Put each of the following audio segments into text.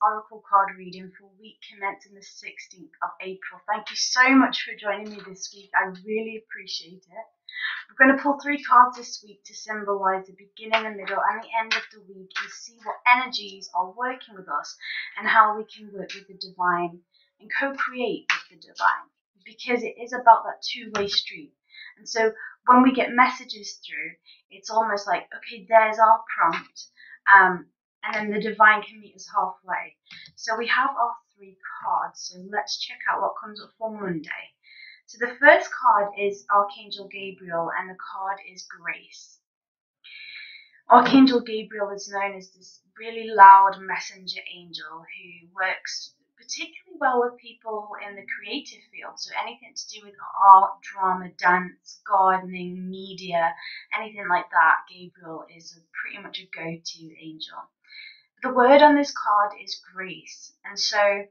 Oracle card reading for week commencing the 16th of April. Thank you so much for joining me this week. I really appreciate it. We're going to pull 3 cards this week to symbolize the beginning, the middle, and the end of the week and see what energies are working with us and how we can work with the divine and co-create with the divine, because it is about that two-way street. And so when we get messages through, it's almost like, okay, there's our prompt, and then the divine can meet us halfway. So we have our 3 cards, so let's check out what comes up for Monday. So the first card is Archangel Gabriel, and the card is Grace. Archangel Gabriel is known as this really loud messenger angel who works particularly well with people in the creative field. So anything to do with art, drama, dance, gardening, media, anything like that, Gabriel is pretty much a go-to angel. The word on this card is grace. And so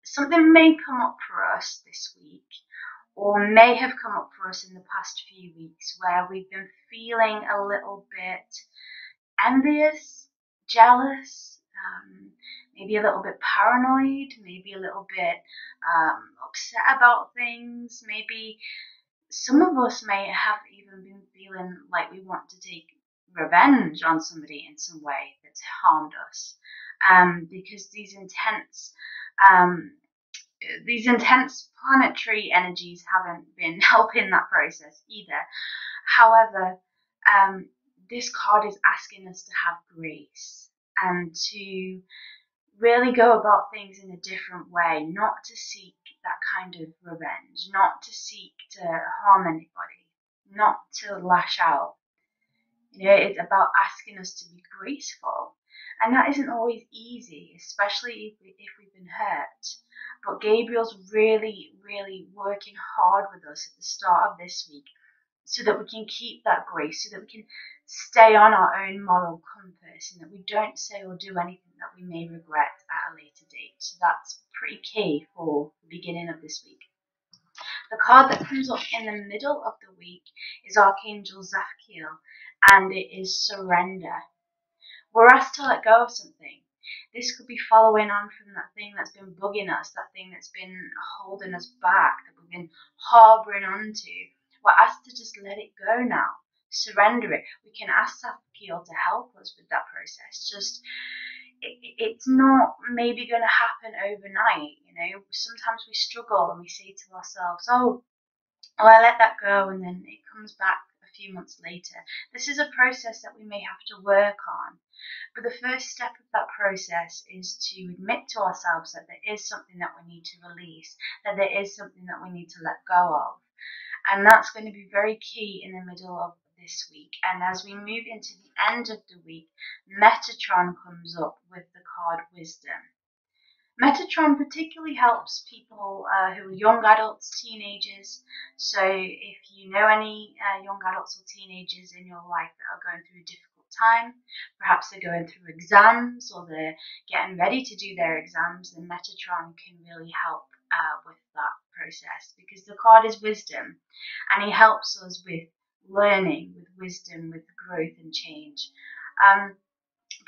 something may come up for us this week, or may have come up for us in the past few weeks, where we've been feeling a little bit envious, jealous, maybe a little bit paranoid, maybe a little bit upset about things. Maybe some of us may have even been feeling like we want to take revenge on somebody in some way that's harmed us, because these intense planetary energies haven't been helping that process either. However, this card is asking us to have grace and to really go about things in a different way, not to seek that kind of revenge, not to seek to harm anybody, not to lash out. It's about asking us to be graceful. And that isn't always easy, especially if we've been hurt. But Gabriel's really, really working hard with us at the start of this week so that we can keep that grace, so that we can stay on our own moral compass and that we don't say or do anything that we may regret at a later date. So that's pretty key for the beginning of this week. The card that comes up in the middle of the week is Archangel Jophiel, and it is surrender. We're asked to let go of something. This could be following on from that thing that's been bugging us, that thing that's been holding us back, that we've been harboring onto. We're asked to just let it go now, surrender it. We can ask Jophiel to help us with that process. It's not maybe going to happen overnight. Sometimes we struggle and we say to ourselves, oh, I let that go, and then it comes back a few months later. This is a process that we may have to work on. But the first step of that process is to admit to ourselves that there is something that we need to release, that there is something that we need to let go of. And that's going to be very key in the middle of this week. And as we move into the end of the week, Metatron comes up with the card Wisdom. Metatron particularly helps people who are young adults, teenagers. So if you know any young adults or teenagers in your life that are going through a difficult time, perhaps they're going through exams or they're getting ready to do their exams, then Metatron can really help with that process, because the card is wisdom and he helps us with learning, with wisdom, with growth and change.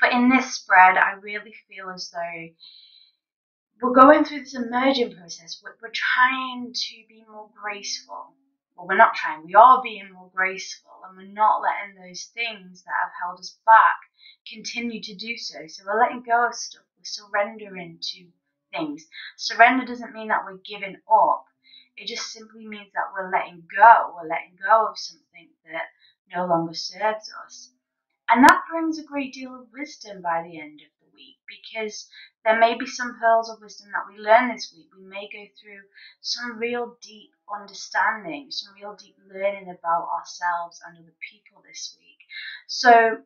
But in this spread, I really feel as though we're going through this emerging process. We're trying to be more graceful. Well, we're not trying. We are being more graceful, and we're not letting those things that have held us back continue to do so. So we're letting go of stuff. We're surrendering to things. Surrender doesn't mean that we're giving up. It just simply means that we're letting go. We're letting go of something that no longer serves us. And that brings a great deal of wisdom by the end of the week, because there may be some pearls of wisdom that we learn this week. We may go through some real deep understanding, some real deep learning about ourselves and other people this week. So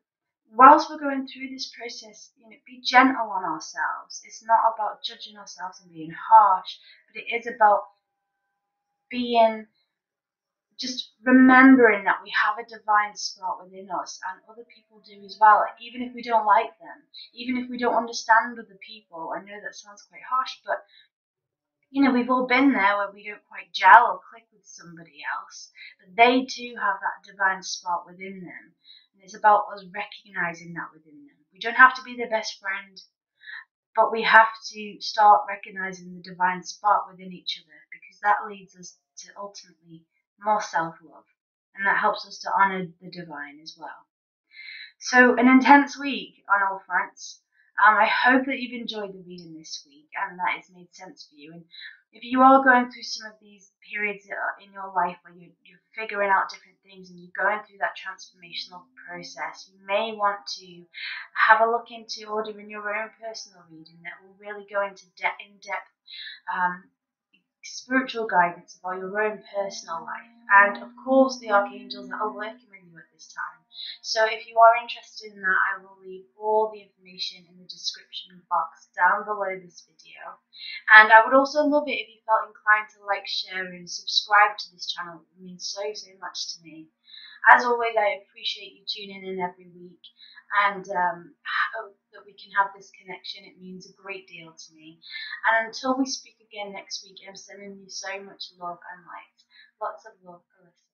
whilst we're going through this process, be gentle on ourselves. It's not about judging ourselves and being harsh, but it is about being just remembering that we have a divine spark within us, and other people do as well, even if we don't like them, even if we don't understand other people. I know that sounds quite harsh, but we've all been there where we don't quite gel or click with somebody else, but they too have that divine spark within them, and it's about us recognizing that within them. We don't have to be their best friend, But we have to start recognizing the divine spark within each other, because that leads us to ultimately more self-love, and that helps us to honor the divine as well. So an intense week on all fronts. I hope that you've enjoyed the reading this week and that it's made sense for you. And if you are going through some of these periods in your life where you're figuring out different things and you're going through that transformational process, you may want to have a look into ordering your own personal reading that will really go into in-depth spiritual guidance about your own personal life, and of course the archangels that are working with you at this time. So if you are interested in that, I will leave all the information in the description box down below this video. And I would also love it if you felt inclined to like, share and subscribe to this channel. It means so much to me. As always, I appreciate you tuning in every week, and hope that we can have this connection. It means a great deal to me. And until we speak again next week, I'm sending you so much love and light. Lots of love, Alyssa.